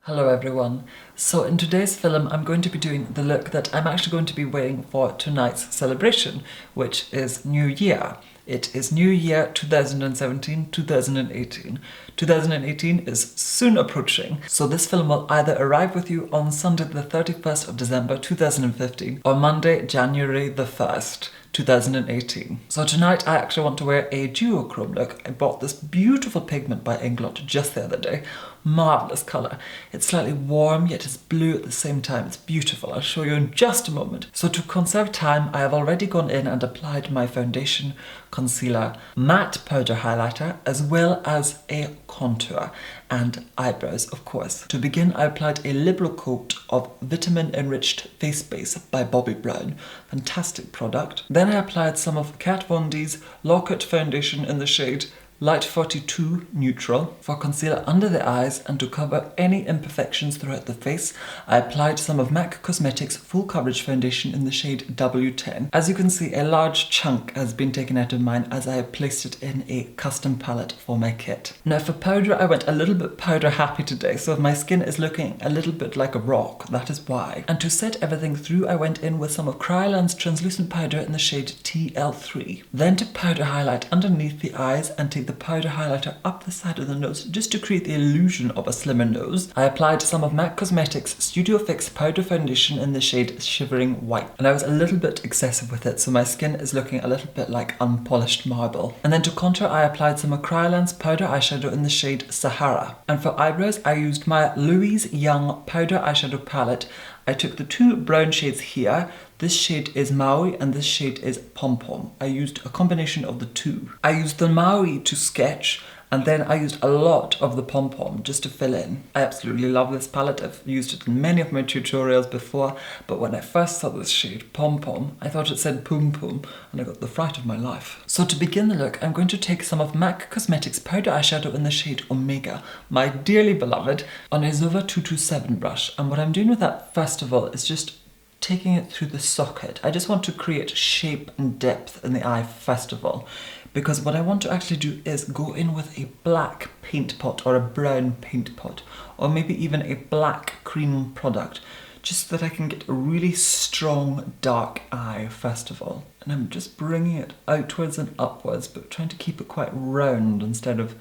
Hello everyone. So in today's film I'm going to be doing the look that I'm actually going to be wearing for tonight's celebration, which is New Year. It is New Year 2017-2018. 2018 is soon approaching, so this film will either arrive with you on Sunday the 31st of December 2015 or Monday January the 1st. 2018. So tonight I actually want to wear a duochrome look. I bought this beautiful pigment by Inglot just the other day. Marvellous colour. It's slightly warm yet it's blue at the same time. It's beautiful. I'll show you in just a moment. So to conserve time, I have already gone in and applied my foundation, concealer, matte powder highlighter, as well as a contour and eyebrows, of course. To begin, I applied a liberal coat of vitamin-enriched face base by Bobbi Brown. Fantastic product. Then I applied some of Kat Von D's Lock-It foundation in the shade Light 42 Neutral for concealer under the eyes, and to cover any imperfections throughout the face, I applied some of MAC Cosmetics Full Coverage Foundation in the shade W10. As you can see, a large chunk has been taken out of mine as I placed it in a custom palette for my kit. Now for powder, I went a little bit powder happy today, so if my skin is looking a little bit like a rock, that is why. And to set everything through, I went in with some of Kryolan's translucent powder in the shade TL3. Then to powder highlight underneath the eyes and take the powder highlighter up the side of the nose just to create the illusion of a slimmer nose. I applied some of MAC Cosmetics Studio Fix powder foundation in the shade Shivering White, and I was a little bit excessive with it, so my skin is looking a little bit like unpolished marble. And then to contour, I applied some of Kryolan's powder eyeshadow in the shade Sahara. And for eyebrows, I used my Louise Young powder eyeshadow palette. I took the two brown shades here. This shade is Maui and this shade is Pom Pom. I used a combination of the two. I used the Maui to sketch, and then I used a lot of the Pom Pom just to fill in. I absolutely love this palette. I've used it in many of my tutorials before, but when I first saw this shade, Pom Pom, I thought it said Poom Poom, and I got the fright of my life. So to begin the look, I'm going to take some of MAC Cosmetics powder eyeshadow in the shade Omega, my dearly beloved, on a Zova 227 brush. And what I'm doing with that, first of all, is just taking it through the socket. I just want to create shape and depth in the eye first of all, because what I want to actually do is go in with a black paint pot or a brown paint pot, or maybe even a black cream product, just so that I can get a really strong dark eye first of all. And I'm just bringing it outwards and upwards, but trying to keep it quite round instead of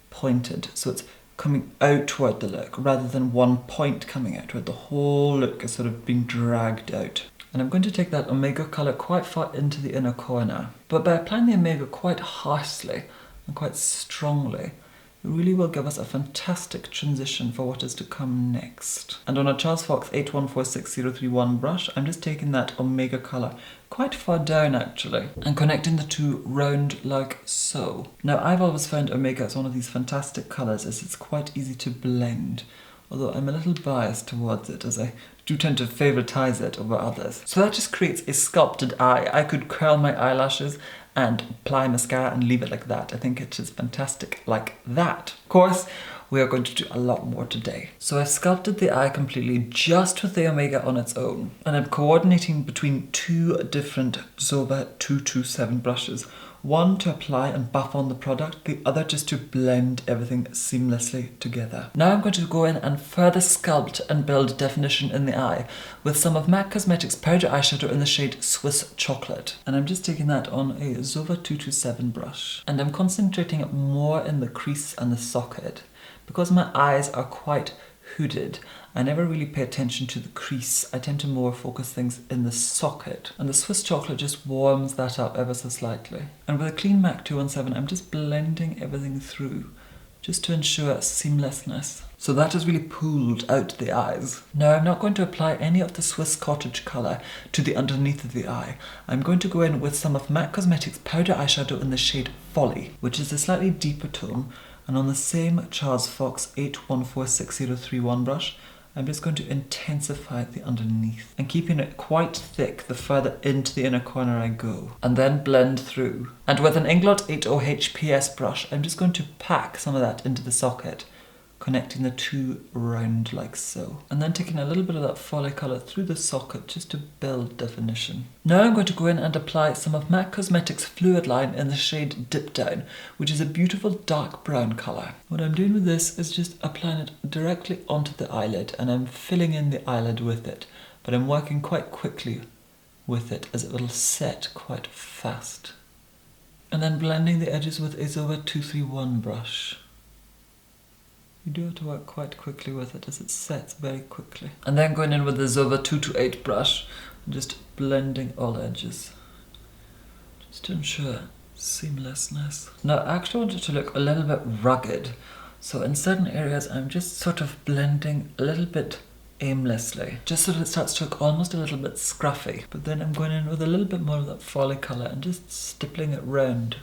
pointed, so it's coming outward the look rather than one point coming outward. The whole look is sort of being dragged out. And I'm going to take that Omega colour quite far into the inner corner. But by applying the Omega quite harshly and quite strongly, it really will give us a fantastic transition for what is to come next. And on a Charles Fox 8146-031 brush, I'm just taking that Omega colour quite far down actually, and connecting the two round like so. Now I've always found Omega as one of these fantastic colours as it's quite easy to blend, although I'm a little biased towards it as I do tend to favouritize it over others. So that just creates a sculpted eye. I could curl my eyelashes and apply mascara and leave it like that. I think it is fantastic like that. Of course, we are going to do a lot more today. So I've sculpted the eye completely just with the Omega on its own. And I'm coordinating between two different Zova 227 brushes. One to apply and buff on the product, the other just to blend everything seamlessly together. Now I'm going to go in and further sculpt and build definition in the eye with some of MAC Cosmetics powder eyeshadow in the shade Swiss Chocolate. And I'm just taking that on a Zova 227 brush. And I'm concentrating more in the crease and the socket. Because my eyes are quite hooded, I never really pay attention to the crease. I tend to more focus things in the socket. And the Swiss Chocolate just warms that up ever so slightly. And with a clean MAC 217, I'm just blending everything through, just to ensure seamlessness. So that has really pulled out the eyes. Now I'm not going to apply any of the Swiss Cottage colour to the underneath of the eye. I'm going to go in with some of MAC Cosmetics powder eyeshadow in the shade Folly, which is a slightly deeper tone. And on the same Charles Fox 8146-031 brush, I'm just going to intensify the underneath and keeping it quite thick the further into the inner corner I go, and then blend through. And with an Inglot 80HPS brush, I'm just going to pack some of that into the socket, connecting the two round like so. And then taking a little bit of that folly colour through the socket just to build definition. Now I'm going to go in and apply some of MAC Cosmetics Fluid Line in the shade Dip Down, which is a beautiful dark brown colour. What I'm doing with this is just applying it directly onto the eyelid, and I'm filling in the eyelid with it, but I'm working quite quickly with it as it will set quite fast. And then blending the edges with a Zova 231 brush. You do have to work quite quickly with it as it sets very quickly. And then going in with the Zova 228 brush and just blending all edges, just to ensure seamlessness. Now I actually want it to look a little bit rugged, so in certain areas I'm just sort of blending a little bit aimlessly, just so that it starts to look almost a little bit scruffy. But then I'm going in with a little bit more of that folly colour and just stippling it round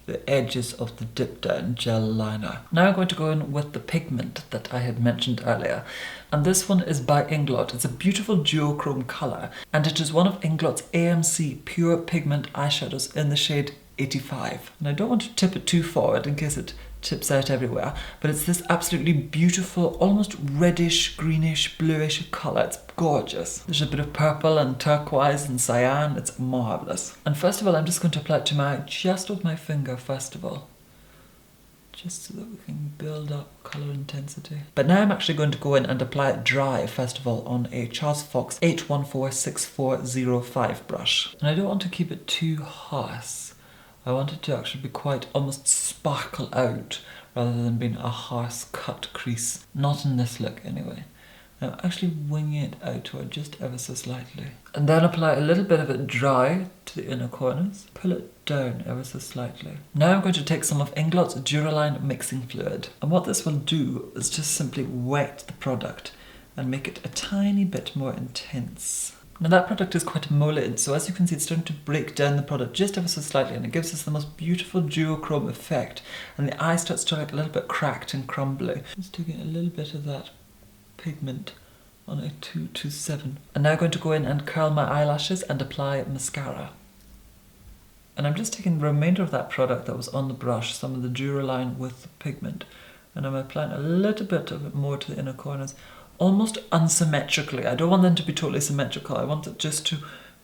the edges of the Dip Down gel liner. Now I'm going to go in with the pigment that I had mentioned earlier, and this one is by Inglot. It's a beautiful duochrome colour, and it is one of Inglot's AMC Pure Pigment eyeshadows in the shade 85. And I don't want to tip it too forward in case it tips out everywhere, but it's this absolutely beautiful, almost reddish, greenish, bluish colour. It's gorgeous. There's a bit of purple and turquoise and cyan. It's marvellous. And first of all, I'm just going to apply it to my eye, just with my finger first of all, just so that we can build up colour intensity. But now I'm actually going to go in and apply it dry first of all on a Charles Fox 8146405 brush. And I don't want to keep it too harsh. I want it to actually be quite almost sparkle out rather than being a harsh cut crease. Not in this look anyway. Now actually winging it outward just ever so slightly. And then apply a little bit of it dry to the inner corners. Pull it down ever so slightly. Now I'm going to take some of Inglot's Duraline mixing fluid. And what this will do is just simply wet the product and make it a tiny bit more intense. Now that product is quite emolient, so as you can see it's starting to break down the product just ever so slightly, and it gives us the most beautiful duochrome effect, and the eye starts to look a little bit cracked and crumbly. Just taking a little bit of that pigment on a 227. And now I'm going to go in and curl my eyelashes and apply mascara. And I'm just taking the remainder of that product that was on the brush, some of the Duraline with the pigment, and I'm applying a little bit of it more to the inner corners, almost unsymmetrically. I don't want them to be totally symmetrical. I want it just to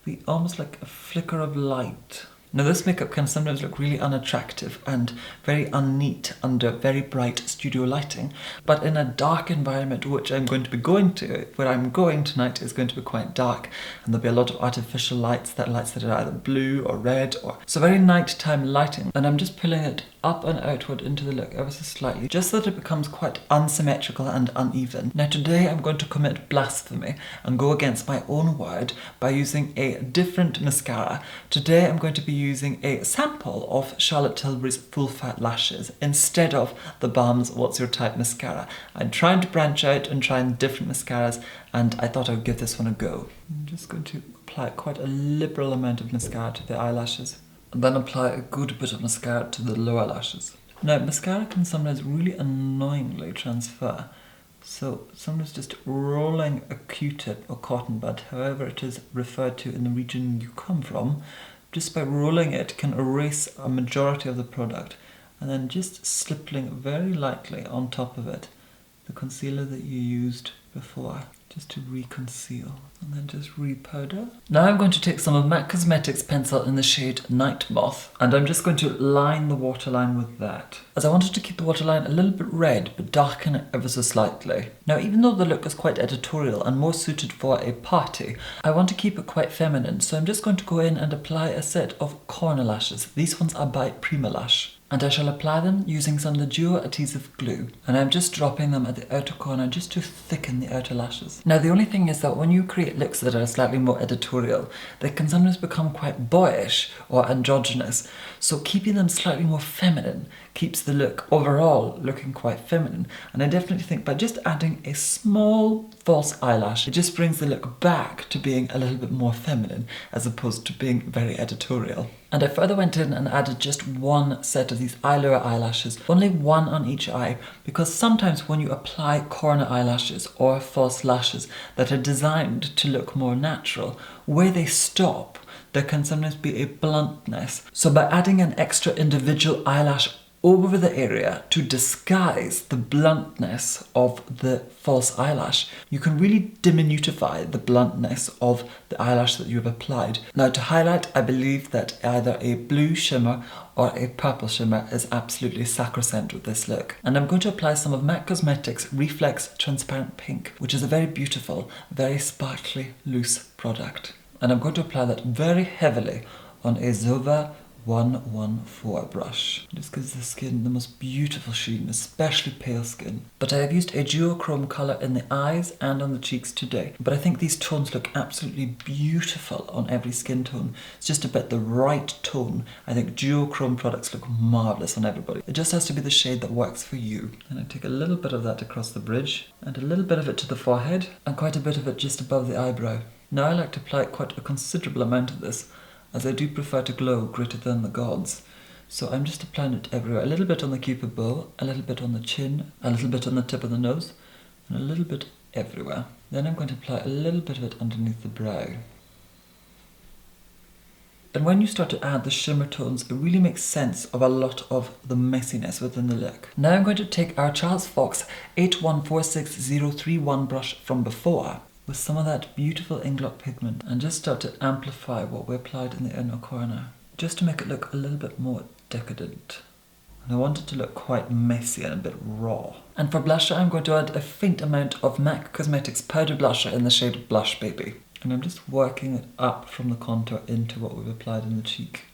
be almost like a flicker of light. Now this makeup can sometimes look really unattractive and very unneat under very bright studio lighting, but in a dark environment, which I'm going to be going to, where I'm going tonight is going to be quite dark, and there'll be a lot of artificial lights that are either blue or red, or so very nighttime lighting, and I'm just pulling it up and outward into the look ever so slightly, just so that it becomes quite unsymmetrical and uneven. Now today I'm going to commit blasphemy and go against my own word by using a different mascara. Today I'm going to be using a sample of Charlotte Tilbury's Full Fat Lashes instead of the Balm's What's Your Type mascara. I'm trying to branch out and try different mascaras, and I thought I would give this one a go. I'm just going to apply quite a liberal amount of mascara to the eyelashes, and then apply a good bit of mascara to the lower lashes. Now mascara can sometimes really annoyingly transfer, so sometimes just rolling a Q-tip or cotton bud, however it is referred to in the region you come from, just by rolling it can erase a majority of the product, and then just slipping very lightly on top of it the concealer that you used before, just to reconceal, and then just repowder. Now I'm going to take some of MAC Cosmetics pencil in the shade Night Moth, and I'm just going to line the waterline with that, as I wanted to keep the waterline a little bit red but darken it ever so slightly. Now even though the look is quite editorial and more suited for a party, I want to keep it quite feminine, so I'm just going to go in and apply a set of corner lashes. These ones are by Primalash, and I shall apply them using some of the Duo Adhesive Glue, and I'm just dropping them at the outer corner just to thicken the outer lashes. Now the only thing is that when you create looks that are slightly more editorial, they can sometimes become quite boyish or androgynous, so keeping them slightly more feminine keeps the look overall looking quite feminine, and I definitely think by just adding a small false eyelash, it just brings the look back to being a little bit more feminine as opposed to being very editorial. And I further went in and added just one set of these eye lower eyelashes, only one on each eye, because sometimes when you apply corner eyelashes or false lashes that are designed to look more natural, where they stop, there can sometimes be a bluntness. So by adding an extra individual eyelash over the area to disguise the bluntness of the false eyelash. You can really diminutify the bluntness of the eyelash that you have applied. Now to highlight, I believe that either a blue shimmer or a purple shimmer is absolutely sacrosanct with this look. And I'm going to apply some of MAC Cosmetics Reflex Transparent Pink, which is a very beautiful, very sparkly, loose product. And I'm going to apply that very heavily on a Zova 114 brush. This gives the skin the most beautiful sheen, especially pale skin. But I have used a duochrome colour in the eyes and on the cheeks today. But I think these tones look absolutely beautiful on every skin tone. It's just about the right tone. I think duochrome products look marvellous on everybody. It just has to be the shade that works for you. And I take a little bit of that across the bridge, and a little bit of it to the forehead, and quite a bit of it just above the eyebrow. Now I like to apply quite a considerable amount of this, as I do prefer to glow greater than the gods. So I'm just applying it everywhere. A little bit on the cupid bow, a little bit on the chin, a little bit on the tip of the nose, and a little bit everywhere. Then I'm going to apply a little bit of it underneath the brow. And when you start to add the shimmer tones, it really makes sense of a lot of the messiness within the look. Now I'm going to take our Charles Fox 8146031 brush from before, with some of that beautiful Inglot pigment, and just start to amplify what we applied in the inner corner, just to make it look a little bit more decadent. And I want it to look quite messy and a bit raw. And for blusher, I'm going to add a faint amount of MAC Cosmetics powder blusher in the shade Blush Baby. And I'm just working it up from the contour into what we've applied in the cheek,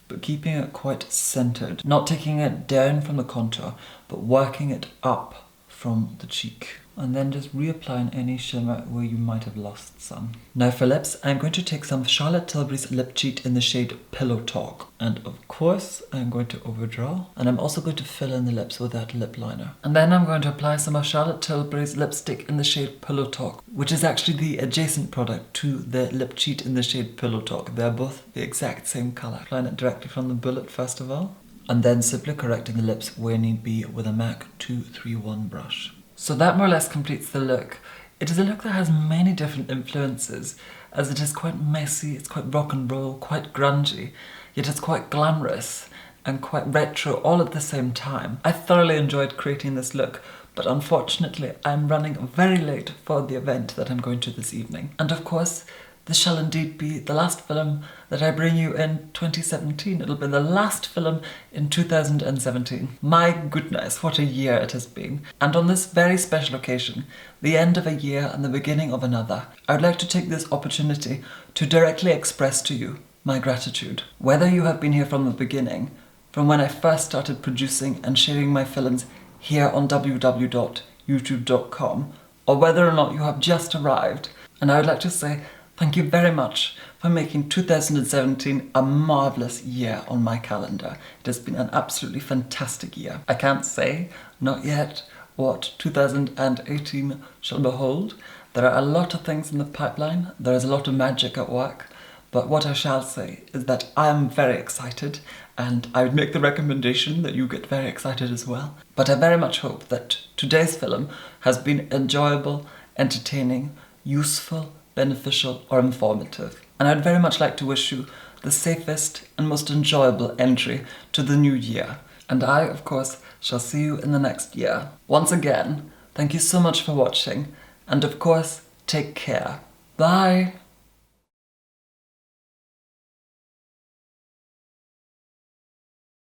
but keeping it quite centered, not taking it down from the contour, but working it up from the cheek. And then just reapplying any shimmer where you might have lost some. Now for lips, I'm going to take some Charlotte Tilbury's Lip Cheat in the shade Pillow Talk. And of course, I'm going to overdraw. And I'm also going to fill in the lips with that lip liner. And then I'm going to apply some of Charlotte Tilbury's lipstick in the shade Pillow Talk, which is actually the adjacent product to the Lip Cheat in the shade Pillow Talk. They're both the exact same colour. Applying it directly from the bullet first of all, and then simply correcting the lips where need be with a MAC 231 brush. So that more or less completes the look. It is a look that has many different influences, as it is quite messy, it's quite rock and roll, quite grungy, yet it's quite glamorous and quite retro all at the same time. I thoroughly enjoyed creating this look, but unfortunately I'm running very late for the event that I'm going to this evening. And of course, this shall indeed be the last film that I bring you in 2017. It'll be the last film in 2017. My goodness, what a year it has been. And on this very special occasion, the end of a year and the beginning of another, I would like to take this opportunity to directly express to you my gratitude. Whether you have been here from the beginning, from when I first started producing and sharing my films here on www.youtube.com, or whether or not you have just arrived, and I would like to say thank you very much for making 2017 a marvellous year on my calendar. It has been an absolutely fantastic year. I can't say, not yet, what 2018 shall behold. There are a lot of things in the pipeline. There is a lot of magic at work. But what I shall say is that I am very excited, and I would make the recommendation that you get very excited as well. But I very much hope that today's film has been enjoyable, entertaining, useful, beneficial or informative. And I'd very much like to wish you the safest and most enjoyable entry to the new year. And I, of course, shall see you in the next year. Once again, thank you so much for watching, and of course, take care. Bye!